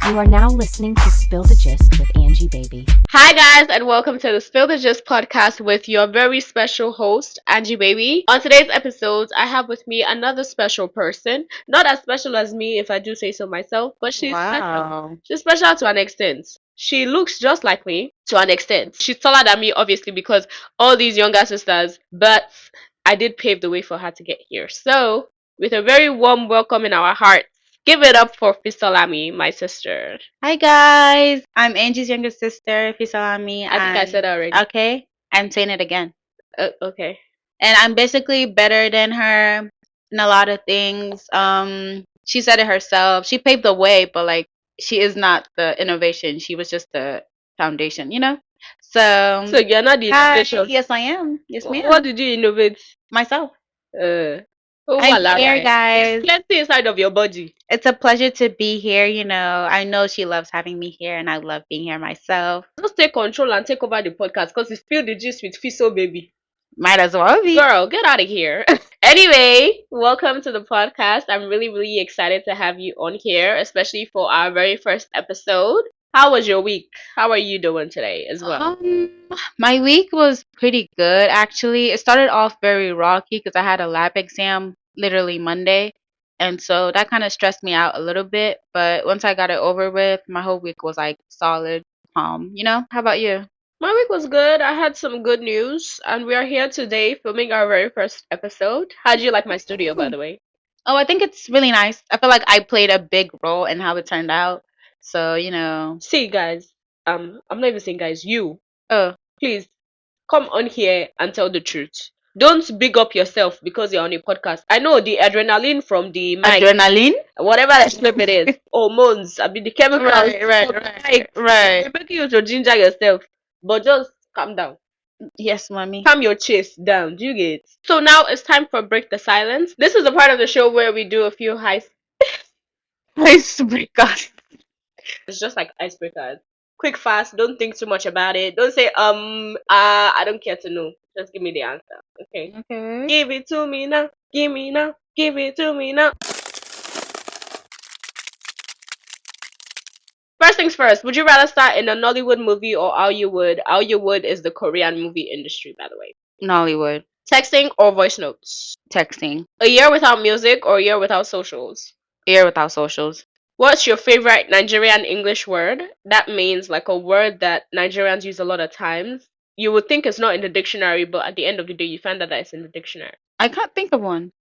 You are now listening to Spill the Gist with Angie Baby. Hi guys, and welcome to the Spill the Gist podcast with your very special host, Angie Baby. On today's episode, I have with me another special person. Not as special as me, if I do say so myself, but she's special. She's special to an extent. She looks just like me to an extent. She's taller than me, obviously, because all these younger sisters, but I did pave the way for her to get here. So, with a very warm welcome in our hearts, give it up for Fisolami, my sister. Hi guys, I'm Angie's younger sister, Fisolami. I think I said that already. Okay, I'm saying it again. Okay. And I'm basically better than her in a lot of things. She said it herself. She paved the way, but like she is not the innovation. She was just the foundation, you know. So you're not the hi, innovation. yes I am. Yes ma'am. What did you innovate? Myself. I'm here, guys. There's plenty inside of your body. It's a pleasure to be here. You know, I know she loves having me here, and I love being here myself. Just take control and take over the podcast because it's Spill the Gist with Fiso Baby. Might as well be. Girl, get out of here. Anyway, welcome to the podcast. I'm really excited to have you on here, especially for our very first episode. How was your week? How are you doing today as well? My week was pretty good actually. It started off very rocky because I had a lab exam literally Monday, and so that kind of stressed me out a little bit. But once I got it over with, my whole week was like solid, calm. You know? How about you? My week was good. I had some good news, and we are here today filming our very first episode. How do you like my studio, by the way? Oh, I think it's really nice. I feel like I played a big role in how it turned out. So, you know. See, guys, I'm not even saying guys, you. Oh, Please come on here and tell the truth. Don't big up yourself because you're on a podcast. I know the adrenaline from the mic, adrenaline? whatever the flip it is, hormones, I mean the chemicals, Right. making you to ginger yourself. But just calm down. Yes, mommy. Calm your chest down. Do you get? So now it's time for Break the Silence. This is the part of the show where we do a few Icebreakers. It's just like icebreakers. Quick, fast. Don't think too much about it. Don't say I don't care to know. Just give me the answer. Okay. Okay. Give it to me now. Give me now. Give it to me now. First things first. Would you rather start in a Nollywood movie or Hollywood? Hollywood is the Korean movie industry, by the way. Nollywood. Texting or voice notes? Texting. A year without music or a year without socials? Year without socials. What's your favorite Nigerian English word? That means like a word that Nigerians use a lot of times. You would think it's not in the dictionary, but at the end of the day, you find out that it's in the dictionary. I can't think of one.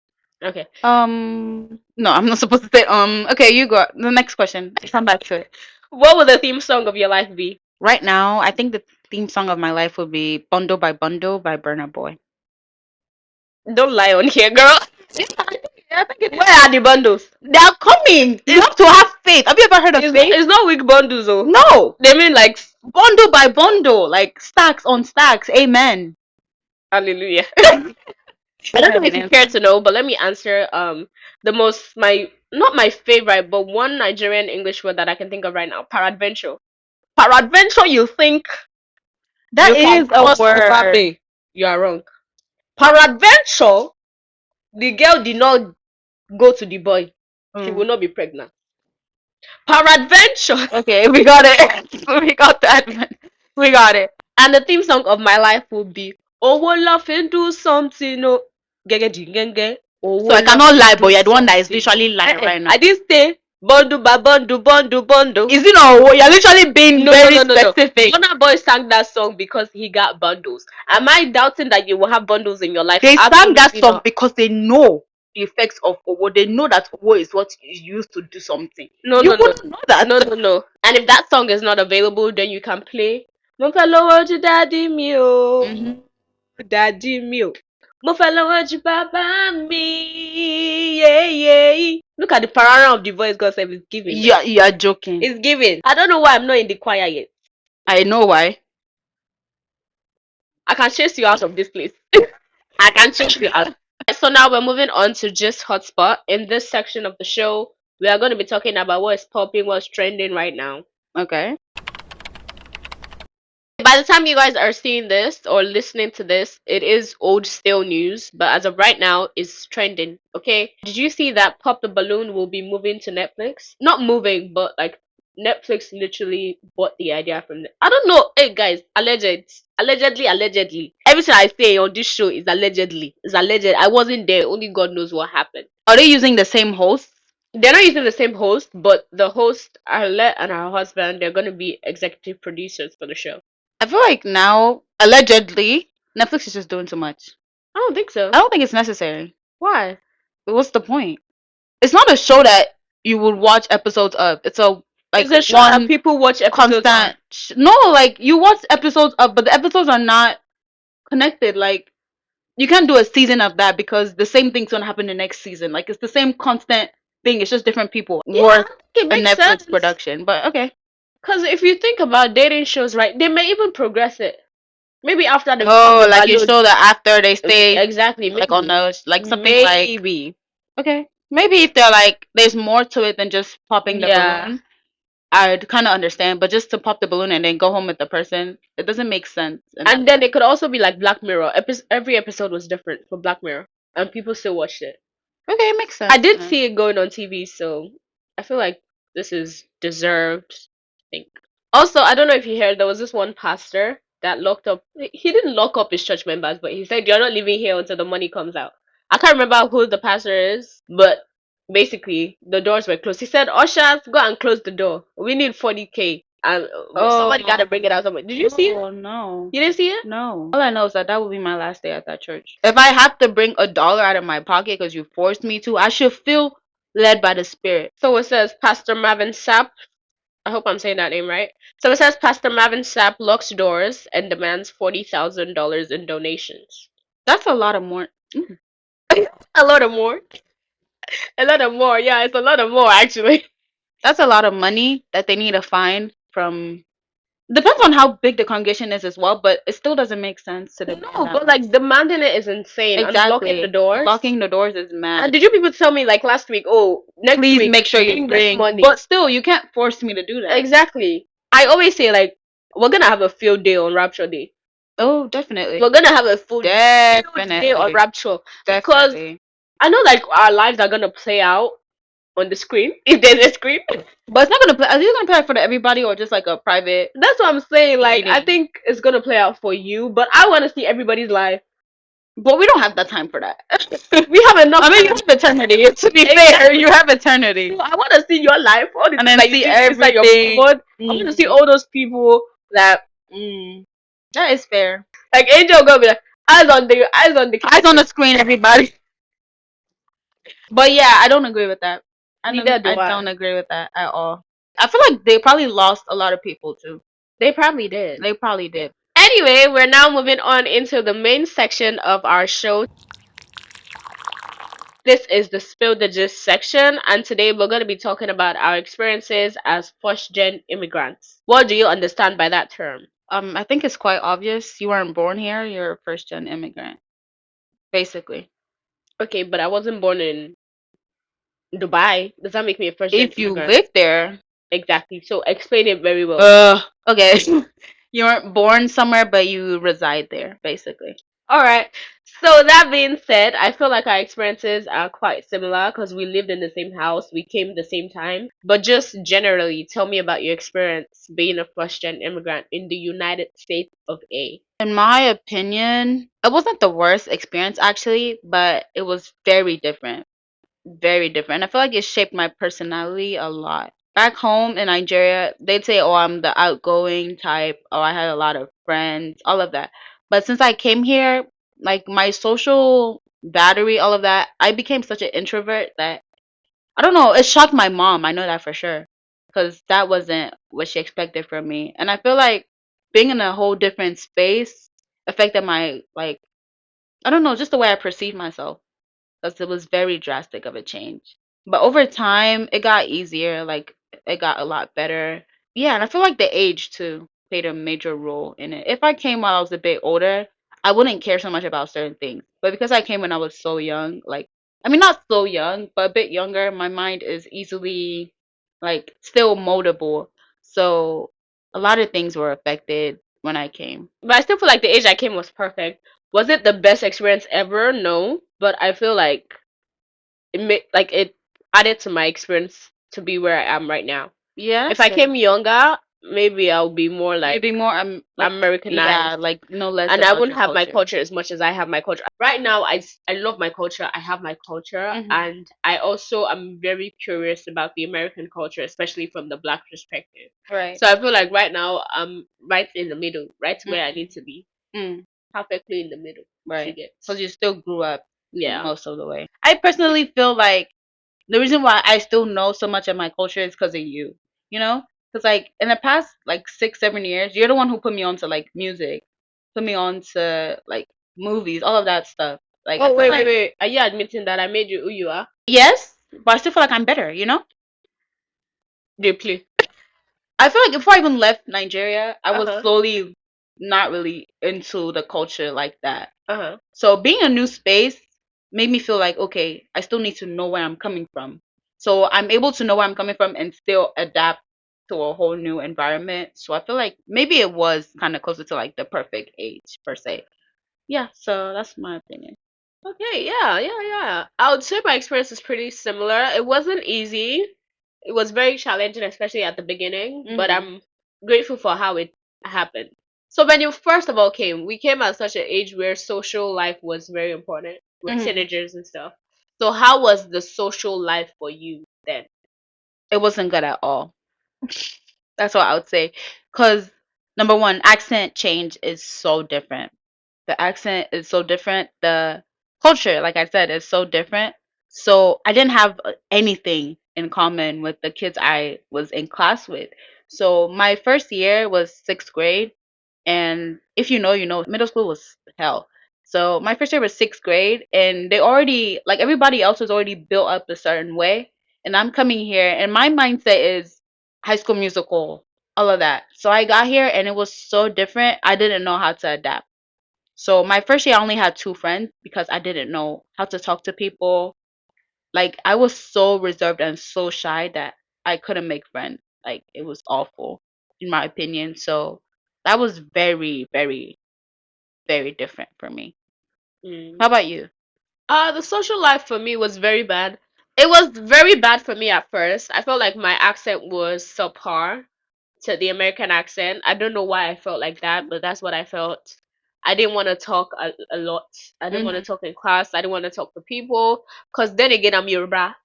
Okay. No, I'm not supposed to say okay, you go. The next question. Come back to it. What would the theme song of your life be? Right now, I think the theme song of my life would be Bundle by Burna Boy. Don't lie on here, girl. I think it is. Where are the bundles? They are coming. You have to have faith. Have you ever heard of faith? It's not weak bundles, though. No. They mean like Bundle by bundle, like stacks on stacks. Amen. hallelujah. I don't know if you care to know, but let me answer. Not my favorite, but one Nigerian English word that I can think of right now. Peradventure. Peradventure, you think That you can is a cross word. over bay. You are wrong. Peradventure, the girl did not go to the boy. She will not be pregnant. Peradventure. Okay, we got it. We got that. We got it. And the theme song of my life would be Owo Laughing Do Something. No. Genge. So I cannot lie, but you're the one that is literally lying right now. I didn't say bundle by bundle. Is it not? You're literally being very specific. Burna Boy sang that song because he got bundles. Am I doubting that you will have bundles in your life? They sang that Absolutely song not. because they know the effects of Owo. They know that Owo is what is used to do something. No. You wouldn't know that. No. And if that song is not available, then you can play Mo fẹ́ lówó ju daddy mi o. Daddy mi o. Mo fẹ́ lówó ju bàbá mi. Yeah. Look at the parara of the voice God said is giving. You are joking. It's giving. I don't know why I'm not in the choir yet. I know why. I can chase you out of this place. I can chase you out. So now we're moving on to Just Hotspot. In this section of the show, we are going to be talking about what is popping, what's trending right now. Okay. By the time you guys are seeing this or listening to this, it is old stale news, but as of right now, it's trending. Okay. Did you see that Pop the Balloon will be moving to Netflix? Not moving, but like Netflix literally bought the idea from them. I don't know. Hey guys, allegedly. Everything I say on this show is allegedly. It's alleged. I wasn't there. Only God knows what happened. Are they using the same host? They're not using the same host, but the host, Arlette and her husband, they're gonna be executive producers for the show. I feel like now, allegedly, Netflix is just doing too much. I don't think so. I don't think it's necessary. Why? But what's the point? It's not a show that you would watch episodes of. It's a like It's a show that one people watch episodes constant. on. No, like you watch episodes of, but the episodes are not connected. Like you can't do a season of that because the same thing's gonna happen the next season. Like it's the same constant thing. It's just different people. Yeah, Worth I think it a makes Netflix sense. production, but okay. Because if you think about dating shows, right, they may even progress it. Maybe after they become Oh, like you overload. show that after they stay Exactly, like on maybe. those like something like Maybe. okay. Maybe if they're like there's more to it than just popping the Yeah. balloon, I'd kind of understand. But just to pop the balloon and then go home with the person, it doesn't make sense. And then it could also be like Black Mirror. Every episode was different for Black Mirror, and people still watched it. Okay, it makes sense. I did see it going on TV, so I feel like this is deserved. I think. Also, I don't know if you heard, there was this one pastor that locked up. He didn't lock up his church members, but he said, "You're not leaving here until the money comes out." I can't remember who the pastor is, but basically the doors were closed. He said, "Ushers, go and close the door. We need 40K, and somebody got to bring it out somewhere." Did you see it? Oh no. You didn't see it? No. All I know is that that would be my last day at that church. If I have to bring $1 out of my pocket because you forced me to, I should feel led by the Spirit. So it says Pastor Marvin Sapp. I hope I'm saying that name right. So it says Pastor Marvin Sapp locks doors and demands $40,000 in donations. That's a lot of more. A lot of more. A lot of more. Yeah, it's a lot of more actually. That's a lot of money that they need to find from. Depends on how big the congregation is as well, but it still doesn't make sense to demand No, that but much. like demanding it is insane. And locking Exactly. the doors. Locking the doors is mad. And did you people tell me like last week? Oh, next Please week make sure you this bring money. But still, you can't force me to do that. Exactly. I always say like we're gonna have a field day on Rapture Day. Oh, definitely. We're gonna have a field day Definitely. on Rapture because Definitely. I know like our lives are gonna play out on the screen if there's a screen. But it's not gonna play. Are you gonna play it for everybody or just like a private? That's what I'm saying. Like I meeting? think it's gonna play out for you, but I want to see everybody's life. But we don't have that time for that. We have enough. I mean, you have eternity. To be fair, you have eternity. I want to see your life, all the And things then that you see do inside your everything. phone. I want to see all those people that That is fair. like Angel gonna be like eyes on the Screen, everybody. But yeah, I don't agree with that. Neither do I. don't agree with that at all. I feel like they probably lost a lot of people too. They probably did. They probably did. Anyway, we're now moving on into the main section of our show. This is the Spill the Gist section, and today we're going to be talking about our experiences as first-gen immigrants. What do you understand by that term? I think it's quite obvious. You weren't born here. You're a first-gen immigrant, basically. Okay, but I wasn't born in Dubai. Does that make me a first-gen If you immigrant? live there, Exactly. So explain it very well. okay. You weren't born somewhere, but you reside there, basically. All right. So that being said, I feel like our experiences are quite similar because we lived in the same house, we came the same time. But just generally, tell me about your experience being a first-gen immigrant in the United States of A. In my opinion, it wasn't the worst experience actually, but it was very different. Very different. I feel like it shaped my personality a lot. Back home in Nigeria, they'd say, oh, I'm the outgoing type, oh, I had a lot of friends, all of that. But since I came here, like my social battery, all of that, I became such an introvert that I don't know, it shocked my mom. I know that for sure. Because that wasn't what she expected from me. And I feel like being in a whole different space affected my, like, I don't know, just the way I perceive myself. Because it was very drastic of a change. But over time, it got easier. Like, it got a lot better. Yeah, and I feel like the age too played a major role in it. If I came while I was a bit older, I wouldn't care so much about certain things. But because I came when I was so young, like, I mean, not so young, but a bit younger, my mind is easily, like, still moldable. So a lot of things were affected when I came. But I still feel like the age I came was perfect. Was it the best experience ever? No. But I feel like it added to my experience to be where I am right now. Yeah, If I came younger, maybe I'll be more you'd like be more like yeah, Americanized, like no less and I about wouldn't your have my culture. culture as much as I have my culture. Right now, I love my culture. I have my culture, Hmm. and I also am very curious about the American culture, especially from the black perspective. Right. So I feel like right now I'm right in the middle, right where I need to be, Mm. perfectly in the middle. She Right. Because gets, you still grew up yeah. most of the way. I personally feel like the reason why I still know so much of my culture is because of you. You know? Because, like, in the past, like, 6, 7 years, you're the one who put me on to, like, music, put me on to, like, movies, all of that stuff. Like, I Oh feel wait, wait, like, wait. Are you admitting that I made you who you are? yes, but I still feel like I'm better, you know? Deeply. I feel like before I even left Nigeria, I Uh was huh. slowly not really into the culture like that. Uh huh. So being a new space made me feel like, okay, I still need to know where I'm coming from. So I'm able to know where I'm coming from and still adapt to a whole new environment. So I feel like maybe it was kind of closer to like the perfect age per se. Yeah, so that's my opinion. Okay, yeah, yeah, yeah. I would say my experience is pretty similar. It wasn't easy. It was very challenging, especially at the beginning, but Mhm. I'm grateful for how it happened. So when you first of all came, we came at such an age where social life was very important. We're Mhm. teenagers and stuff. So how was the social life for you then? It wasn't good at all. That's what I would say. Cause number one, accent change is so different. The accent is so different. The culture, like I said, is so different. So I didn't have anything in common with the kids I was in class with. So my first year was sixth grade, and if you know, you know, middle school was hell. So my first year was sixth grade, and they already, like everybody else was already built up a certain way. And I'm coming here, and my mindset is High School Musical, all of that. So I got here, and it was so different. I didn't know how to adapt. So my first year, I only had two friends because I didn't know how to talk to people. Like I was so reserved and so shy that I couldn't make friends. Like it was awful, in my opinion. So that was very, very, very different for me. Mm. How about you? The social life for me was very bad. It was very bad for me at first. I felt like my accent was subpar to the American accent. I don't know why I felt like that, but that's what I felt. I didn't want to talk a lot. I didn't want to Hmm. talk in class. I didn't want to talk to people. Because then again, I'm Yoruba.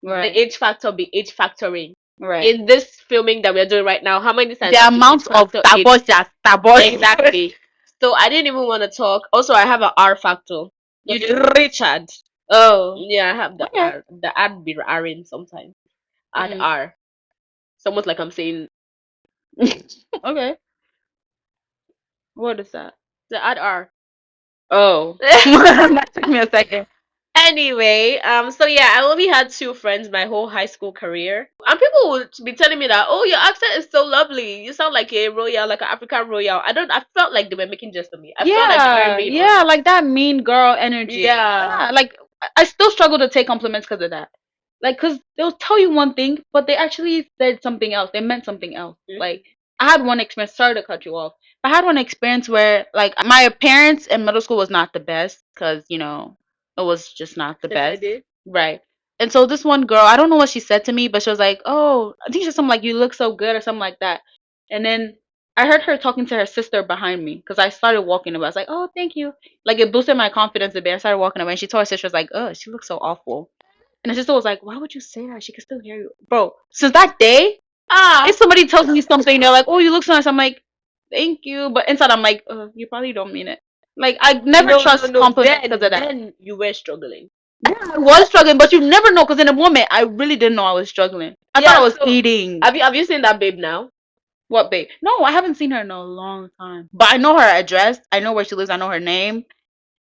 The Right, age factor be age factoring. right. In this filming that we're doing right now, how many times The have the age amount of factor age? tabosha, tabos. Exactly. So I didn't even want to talk. Also, I have an R factor. You The do? Richard. Oh, Yeah, I have the okay. R. The ad be R'ing sometimes. Add Mm. R. It's almost like I'm saying Okay. What is that? the add R. Oh, that took me a second. Anyway, so yeah, I only had two friends my whole high school career, and people would be telling me that, oh, your accent is so lovely. You sound like a royal, like an African royal. I don't. I felt like they were making jest of me. I felt like they were Yeah, being yeah, honest. like that mean girl energy. Yeah. Yeah, like I still struggle to take compliments because of that. Like, cause they'll tell you one thing, but they actually said something else. They meant something else. Hmm. Like, I had one experience. Sorry to cut you off. I had one experience where, like, my appearance in middle school was not the best, cause it was just not the Yes, I best. did. Right. And so this one girl, I don't know what she said to me, but she was like, "Oh, I think she said something like you look so good" or something like that. And then I heard her talking to her sister behind me because I started walking away. I was like, "Oh, thank you." Like it boosted my confidence a bit. I started walking away, and she told her sister, "Was like, oh, she looks so awful." And her sister was like, "Why would you say that? She can still hear you, bro." Since that day, if Ah, somebody tells me something, they're like, "Oh, you look so nice," I'm like, "Thank you," but inside I'm like, "You probably don't mean it." Like I never no, no, trust no. compliments because of that. Then you were struggling. Yeah, I was struggling, but you never know because in a moment I really didn't know I was struggling. I thought I Yeah. was So eating. have you seen that babe now? What, babe? No, I haven't seen her in a long time. But I know her address. I know where she lives. I know her name.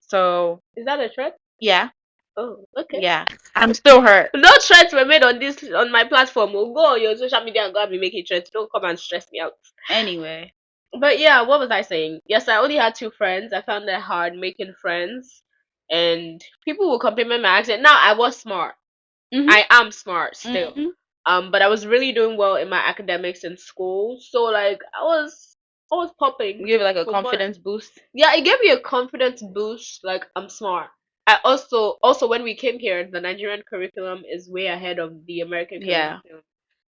So Is that a threat? yeah, Oh, okay. yeah. I'm still hurt. No threats were made on my platform. Oh, go on your social media and go and be making threats. Don't come and stress me out. Anyway. But yeah, what was I saying? Yes, I only had two friends. I found it hard making friends, and people would compliment my accent. Now I was smart. Mhm. I am smart still. Mhm. But I was really doing well in my academics in school. So like I was popping Give it like a for fun. confidence boost. Yeah, it gave me a confidence boost. Like I'm smart. I also when we came here, the Nigerian curriculum is way ahead of the American Yeah. curriculum.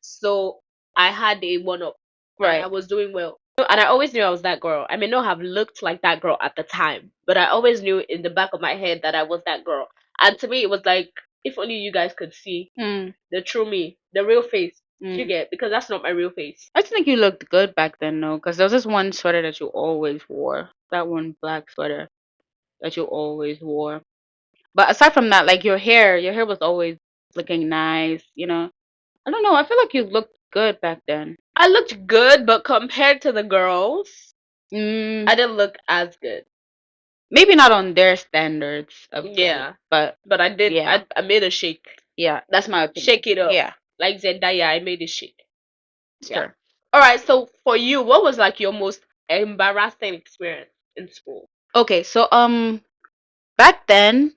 So I had a one up and I Right. was doing well. And I always knew I was that girl. I may not have looked like that girl at the time, but I always knew in the back of my head that I was that girl. And to me, it was like, if only you guys could see Mm, the true me, the real face. You mm. get, because that's not my real face. I just think you looked good back then, though, because there was this one sweater that you always wore. That one black sweater that you always wore. But aside from that, like your hair was always looking nice, you know. I don't know. I feel like you looked good back then. I looked good, but compared to the girls, Mm, I didn't look as good. maybe not on their standards of beauty, Yeah, but but I did. yeah, I made a shake. yeah, that's my opinion. Shake it up. Yeah, Like Zendaya, I made it shake. Yeah. sure. All right. So for you, what was like your most embarrassing experience in school? Okay, so back then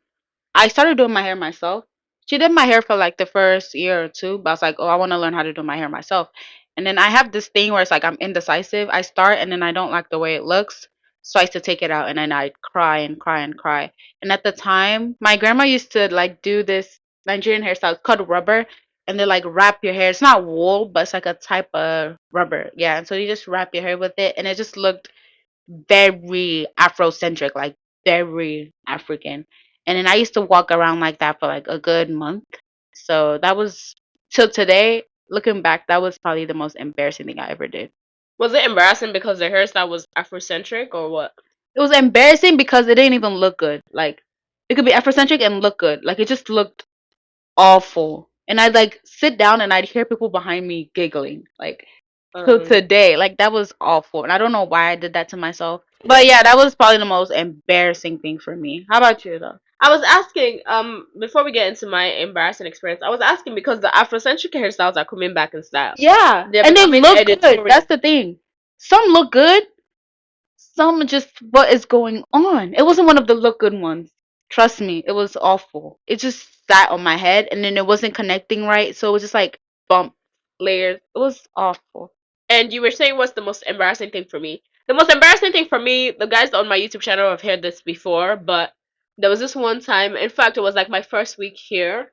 I started doing my hair myself. She did my hair for like the first year or two, but I was like, oh, I want to learn how to do my hair myself. And then I have this thing where it's like I'm indecisive. I start and then I don't like the way it looks. So I used to take it out and then I'd cry and cry and cry. And at the time, my grandma used to like do this Nigerian hairstyle. It's called rubber. And they like wrap your hair. It's not wool, but it's like a type of rubber. Yeah. And so you just wrap your hair with it. And it just looked very Afrocentric, like very African. And then I used to walk around like that for like a good month. So that was till today, looking back, that was probably the most embarrassing thing I ever did. Was it embarrassing because the hairstyle was Afrocentric or what? It was embarrassing because it didn't even look good. Like it could be Afrocentric and look good. Like it just looked awful. And I'd like sit down and I'd hear people behind me giggling. Like till Um, today. Like that was awful. And I don't know why I did that to myself. But yeah, that was probably the most embarrassing thing for me. How about you though? I was asking, before we get into my embarrassing experience, I was asking because the Afrocentric hairstyles are coming back in style. Yeah. They're And they becoming look good. editorial. That's the thing. Some look good, some just what is going on? It wasn't one of the look good ones. Trust me, it was awful. It just sat on my head and then it wasn't connecting right, so it was just like bump layers. It was awful. And you were saying what's the most embarrassing thing for me? The most embarrassing thing for me, the guys on my YouTube channel have heard this before, but there was this one time, in fact, it was like my first week here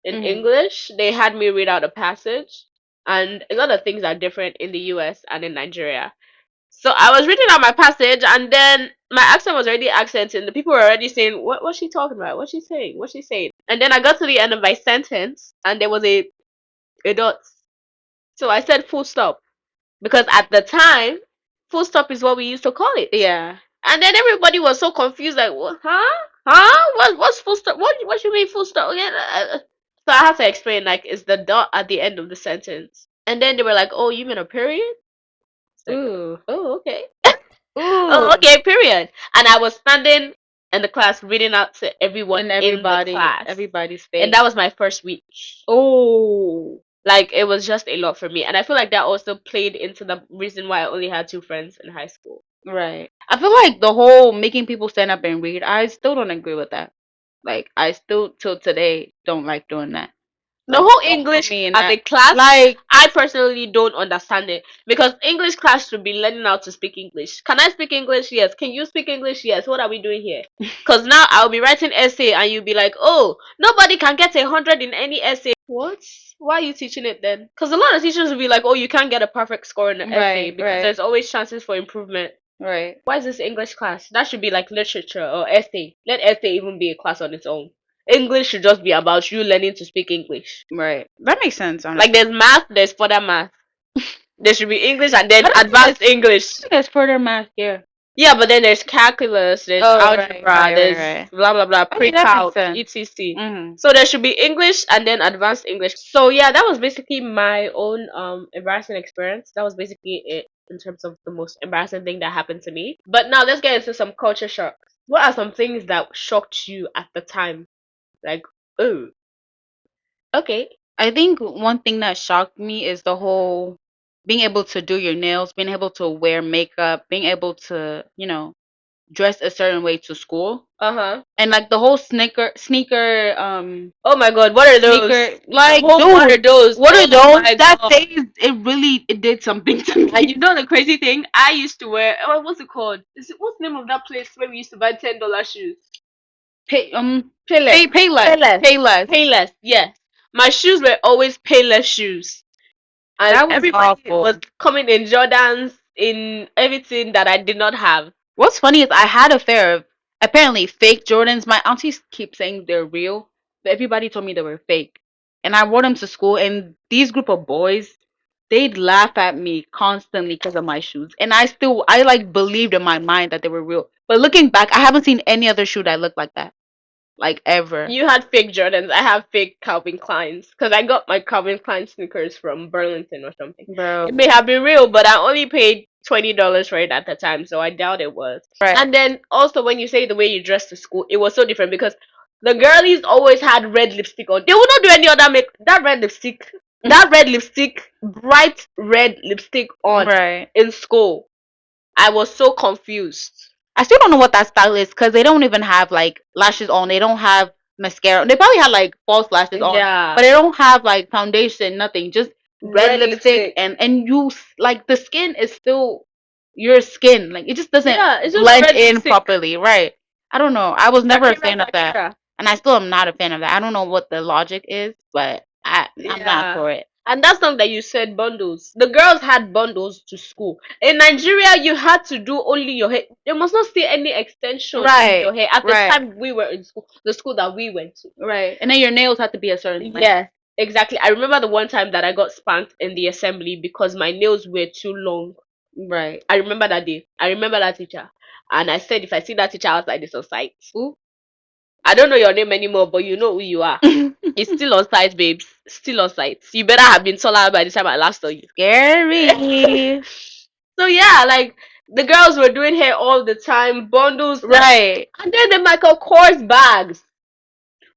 in Mhm. English. They had me read out a passage, and a lot of things are different in the US and in Nigeria. So I was reading out my passage, and then my accent was already accented. The people were already saying, what's she talking about? What's she saying? What's she saying?" And then I got to the end of my sentence, and there was a dot. So I said full stop because at the time, full stop is what we used to call it. Yeah. And then everybody was so confused, like, what, huh? Huh? What's full stop? What you mean full stop? Yeah. So I had to explain, like, it's the dot at the end of the sentence. And then they were like, oh, you mean a period? It's like, Ooh. oh, okay. Oh, Ooh. okay, period. And I was standing in the class reading out to everyone And in the everybody, class. everybody's And face. that was my first week. Oh. Like, it was just a lot for me. And I feel like that also played into the reason why I only had two friends in high school. Right. I feel like the whole making people stand up and read, I still don't agree with that. Like, I still, till today, don't like doing that. The Like, whole don't put English me in as a that. class, Like, I personally don't understand it because English class should be learning how to speak English. Can I speak English? Yes. Can you speak English? Yes. What are we doing here? Because now I'll be writing essay and you'll be like, oh, nobody can get 100 in any essay. What? Why are you teaching it then? Because a lot of teachers will be like, oh, you can't get a perfect score in an essay right, because right, there's always chances for improvement. right, Why is this English class? That should be like literature or essay. Let essay even be a class on its own. English should just be about you learning to speak English. right. That makes sense, Like honestly. there's math, there's further math. There should be English and I then don't think advanced English. there's further math here. Yeah, but then there's calculus, there's Oh, right, algebra, right, right, there's right. blah blah blah, Okay, that makes pre-calc, sense. etc. Mm-hmm. So there should be English and then advanced English. So yeah, that was basically my own embarrassing experience. That was basically it in terms of the most embarrassing thing that happened to me. But now let's get into some culture shock. What are some things that shocked you at the time? Like, oh, okay. I think one thing that shocked me is the whole being able to do your nails, being able to wear makeup, being able to, dress a certain way to school. Uh-huh. And like the whole sneaker, Oh my god, what are those? sneaker, like, What are dude, those? what are Oh those? my That god. phase, it did something to And you me. know the crazy thing? I used to wear, oh, what's it called? What's the name of that place where we used to buy $10 shoes? Payless. Payless, Payless. Payless. Payless, yes. My shoes were always Payless shoes. And That was everybody awful. was coming in Jordans, in everything that I did not have. What's funny is I had a pair of apparently fake Jordans. My aunties keep saying they're real, but everybody told me they were fake. And I wore them to school, and these group of boys, they'd laugh at me constantly because of my shoes. And I like believed in my mind that they were real. But looking back, I haven't seen any other shoe that looked like that, like ever, You had fake Jordans. I have fake Calvin Kleins because I got my Calvin Klein sneakers from Burlington or something. bro. It may have been real, but I only paid $20 for it at the time, so I doubt it was. Right, And then also when you say the way you dress to school, it was so different because the girlies always had red lipstick on. They would not do any other make that red lipstick, bright red lipstick on right. in school. I was so confused. I still don't know what that style is because they don't even have like lashes on. They don't have mascara. They probably have like false lashes on, Yeah. but they don't have like foundation, nothing. Just red Red lipstick, lipstick. and like the skin is still your skin. Like it just doesn't Yeah, it's just blend red in lipstick. properly, right? I don't know. I was never a Shakira, fan of that, Shakira. and I still am not a fan of that. I don't know what the logic is, but I'm not Yeah. for it. And that's not that you said bundles. The girls had bundles to school. In Nigeria, you had to do only your hair. You must not see any extension in your Right, hair. At the right, time we were in school, the school that we went to. right. And then your nails have to be a certain length. Yeah, exactly. I remember the one time that I got spanked in the assembly because my nails were too long. Right. I remember that day. I remember that teacher. And I said, if I see that teacher outside, it's on site. Ooh. I don't know your name anymore, but you know who you are. It's still on site, babes. Still on site. You better have been taller by the time I last saw you. Scary. So yeah, like the girls were doing hair all the time, bundles, Right. and then the Michael Kors bags.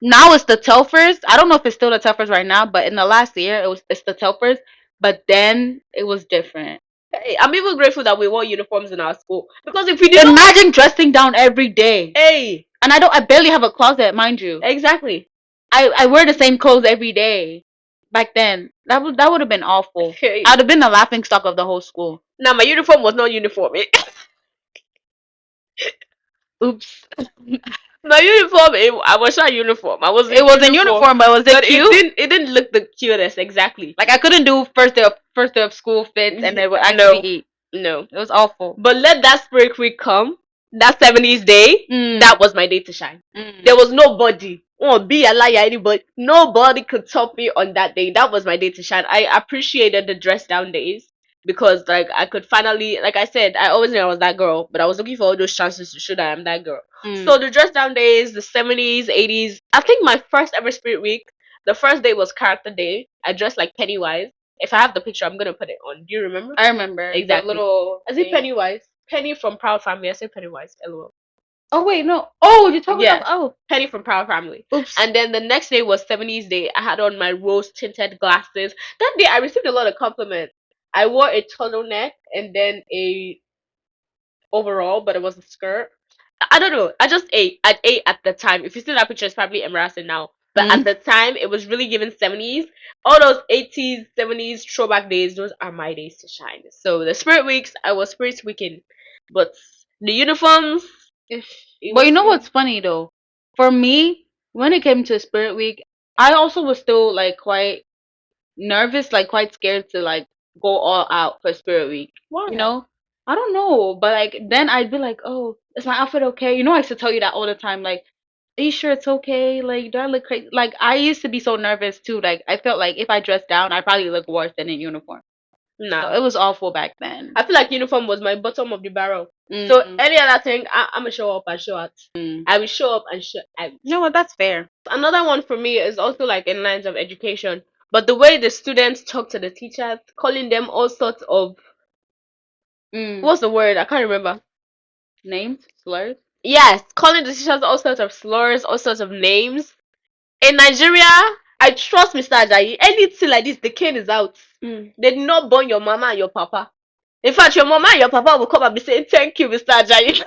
Now it's the Telfers. I don't know if it's still the Telfers right now, but in the last year it's the Telfers. But then it was different. Hey, I'm even grateful that we wore uniforms in our school because if we didn't, Imagine dressing down every day. hey, And I barely have a closet, mind you. exactly. I wear the same clothes every day. Back then, that would have been awful. Hey. I'd have been the laughing stock of the whole school. Now my uniform was not uniform. Oops. My uniform, I was not uniform. I was. It was in uniform, but was it but cute? it didn't look the cutest exactly. Like I couldn't do first day of school fits, and they would No. actually eat. No. It was awful. But let that spirit week come. That 70s day, Mm. that was my day to shine. There was nobody. Oh, be a liar, anybody. Nobody could top me on that day. That was my day to shine. I appreciated the dress down days because, like, I could finally, like I said, I always knew I was that girl, but I was looking for all those chances to show that I'm that girl. So the dress down days, the 70s, 80s. I think my first ever spirit week, the first day was character day. I dressed like Pennywise. If I have the picture, I'm gonna put it on. Do you remember? I remember Exactly. the little. Is it thing. Pennywise? Penny from Proud Family. I said Pennywise. LOL. Oh wait, no. Oh, you're talking Yeah. about. Oh, Penny from Proud Family. oops. And then the next day was 70s day. I had on my rose tinted glasses. That day I received a lot of compliments. I wore a turtleneck and then a overall, but it was a skirt. I don't know. I just ate. I ate at the time. If you see that picture, it's probably embarrassing now. But at the time, it was really given 70s. All those 80s, 70s throwback days, those are my days to shine. So the spirit weeks, I was spirit weekend. But the uniforms, But you know what's funny though? For me, when it came to Spirit Week, I also was still like quite nervous, like quite scared to like go all out for Spirit Week. Why? You know? I don't know, but like then I'd be like, oh, is my outfit okay? You know, I used to tell you that all the time. Like, are you sure it's okay? Like, do I look crazy? Like, I used to be so nervous too. Like, I felt like if I dressed down, I'd probably look worse than in uniform. So Nah. it was awful back then. I feel like uniform was my bottom of the barrel. Mm. So any other thing, I'm gonna show up and show out. I will show up and show out. You know what? That's fair. Another one for me is also like in lines of education, but the way the students talk to the teachers, calling them all sorts of what's the word? I can't remember. Names, slurs. Yes, calling the teachers all sorts of slurs, all sorts of names. In Nigeria, I trust Mr. Ajayi. Anything like this, the cane is out. They did not burn your mama and your papa. In fact, your mama and your papa will come and be saying, "Thank you, Mr. Ajayi."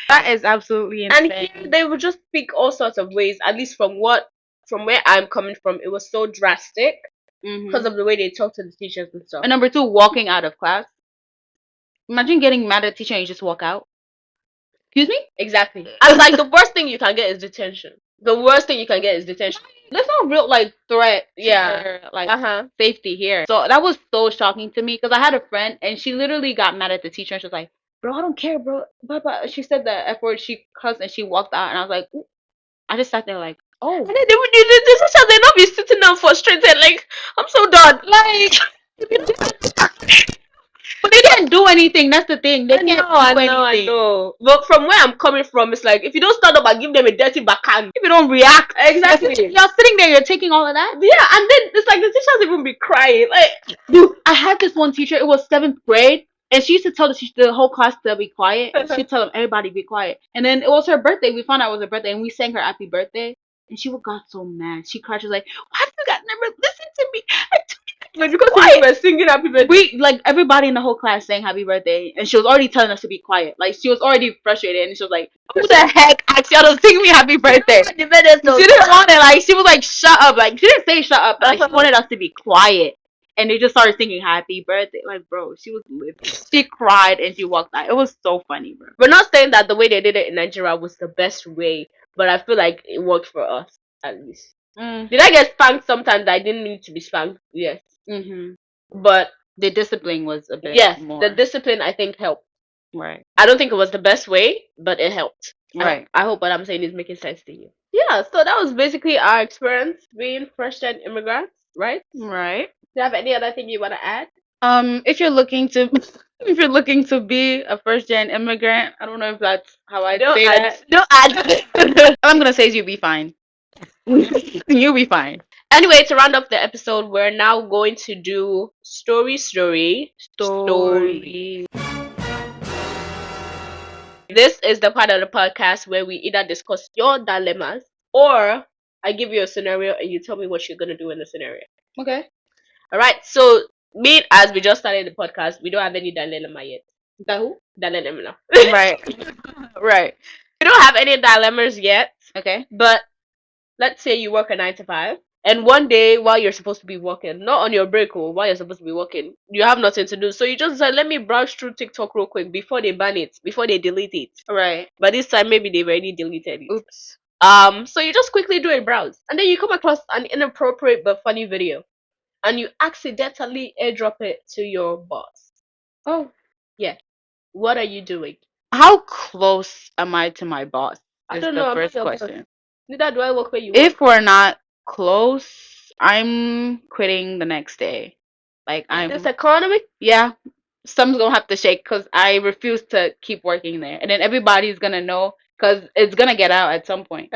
That is absolutely insane. And here they would just speak all sorts of ways, at least from where I'm coming from, it was so drastic because of the way they talk to the teachers and stuff. And number two, walking out of class. Imagine getting mad at a teacher and you just walk out. Excuse me? Exactly. And like the worst thing you can get is detention. The worst thing you can get is detention. there's no real like threat to Yeah. their like safety here. So that was so shocking to me because I had a friend and she literally got mad at the teacher and she was like, "Bro, I don't care, bro." Blah. She said the F word. She cussed and she walked out and I was like, "Ooh." I just sat there like, oh. And then they just they not be sitting down frustrated. Like, I'm so done. Like, but they didn't do anything. That's the thing. They can't do anything. I know. But from where I'm coming from, it's like if you don't stand up and give them a dirty backhand, If you don't react, exactly. you're sitting there. You're taking all of that. Yeah, and then it's like the teachers even be crying. Like, Dude, I had this one teacher. It was 7th grade, and she used to tell the whole class to be quiet. She'd tell them everybody be quiet. And then it was her birthday. We found out it was her birthday, and we sang her happy birthday. And she got so mad. She cried. She was like, "Why do you guys never listen to me?" but because we were singing happy birthday, we like everybody in the whole class sang happy birthday, and she was already telling us to be quiet. Like she was already frustrated, and she was like, "Who the heck asked y'all to sing me happy birthday?" She didn't want it. Like she was like, "Shut up!" Like she didn't say shut up. But, like, she wanted us to be quiet, and they just started singing happy birthday. Like, bro, she was livid. She cried and she walked out. It was so funny, bro. we're not saying that the way they did it in Nigeria was the best way, but I feel like it worked for us at least. Did I get spanked sometimes that I didn't need to be spanked? Yes. But the discipline was a bit more. The discipline I think helped. Right. I don't think it was the best way, but it helped. Right. I hope what I'm saying is making sense to you. Yeah, so that was basically our experience being first-gen immigrants, right? Right. Do you have any other thing you want to add? If you're looking to if you're looking to be a first-gen immigrant, I don't know if that's how I say that. Don't add. All I'm gonna say is you'll be fine. You'll be fine. Anyway, to round up the episode, we're now going to do story. This is the part of the podcast where we either discuss your dilemmas or I give you a scenario and you tell me what you're gonna do in the scenario. Okay. Alright, so as we just started the podcast, we don't have any dilemma yet. Who? Dilemma. Right. Right. We don't have any dilemmas yet. Okay. But let's say you work a 9 to 5. And one day, while you're supposed to be working, not on your break, or while you're supposed to be working, you have nothing to do. So you just said, let me browse through TikTok real quick before they ban it, before they delete it. Right. But this time, maybe they've already deleted it. Oops. So you just quickly do a browse. And then you come across an inappropriate but funny video. And you accidentally airdrop it to your boss. Oh. Yeah. What are you doing? How close am I to my boss? I Is don't the know. first question. Neither do I work where you work. If we're not close, I'm quitting the next day. Like I'm. This economy? Yeah, some's gonna have to shake because I refuse to keep working there, and then everybody's gonna know because it's gonna get out at some point.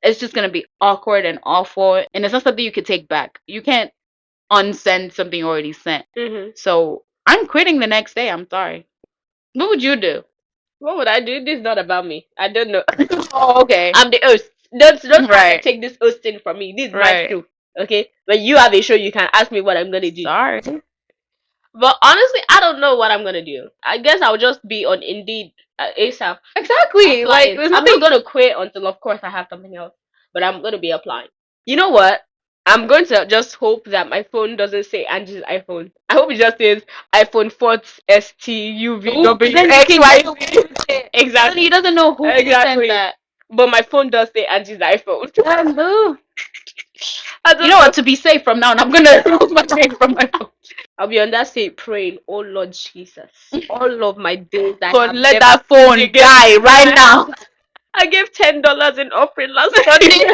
It's just gonna be awkward and awful, and it's not something you could take back. You can't unsend something already sent. So I'm quitting the next day. I'm sorry. What would you do? What would I do? This is not about me. I don't know. Oh, okay. I'm the host. Don't try to take this hosting from me. This is my show. Okay? When you have a show, you can ask me what I'm gonna do. Sorry. But honestly, I don't know what I'm gonna do. I guess I'll just be on Indeed ASAP. Exactly. Like I'm not gonna quit until, of course, I have something else. But I'm gonna be applying. You know what? I'm going to just hope that my phone doesn't say Angie's iPhone. I hope it just says iPhone 4 STUVWXYZ. Exactly. He doesn't know who sent that. But my phone does say Angie's iPhone. You know what? To be safe from now on, I'm gonna remove my name from my phone. I'll be on that state praying, oh Lord Jesus, all of my days that God, let that phone die right now. I gave $10 in offering last Sunday.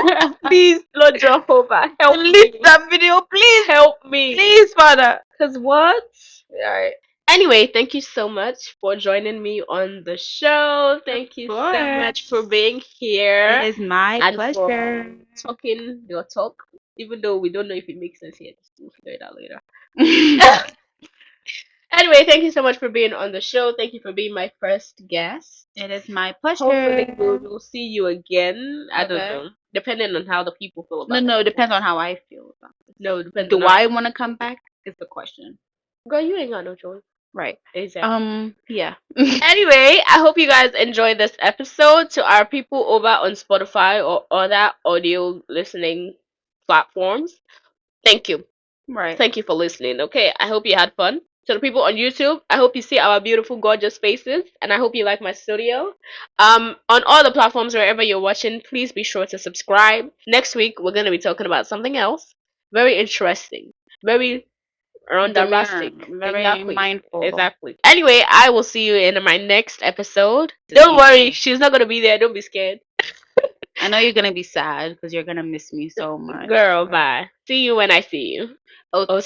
Please, Lord Jehovah, help me. Delete that video, please. Help me. Please, Father. Cause what? Alright. Anyway, thank you so much for joining me on the show. Thank you so much for being here. It is my pleasure. For talking your talk, even though we don't know if it makes sense yet. We'll figure it out later. Anyway, thank you so much for being on the show. Thank you for being my first guest. It is my pleasure. Hopefully we'll see you again. I don't know. Depending on how the people feel about it. No, it depends on how I feel about it. No, depends Do I want to come back? Is the question. Girl, you ain't got no choice. Right. Exactly. Yeah. Anyway, I hope you guys enjoyed this episode. To our people over on Spotify or other audio listening platforms, thank you. Right. Thank you for listening. Okay, I hope you had fun. To the people on YouTube, I hope you see our beautiful, gorgeous faces, and I hope you like my studio. On all the platforms wherever you're watching, please be sure to subscribe. Next week, we're gonna be talking about something else, very interesting, very Demure, rondarastic. very Exactly, mindful. exactly. Anyway, I will see you in my next episode. This Don't worry, evening. she's not gonna be there. Don't be scared, I know you're gonna be sad because you're gonna miss me so much. girl. But Bye. See you when I see you. oh, Oh,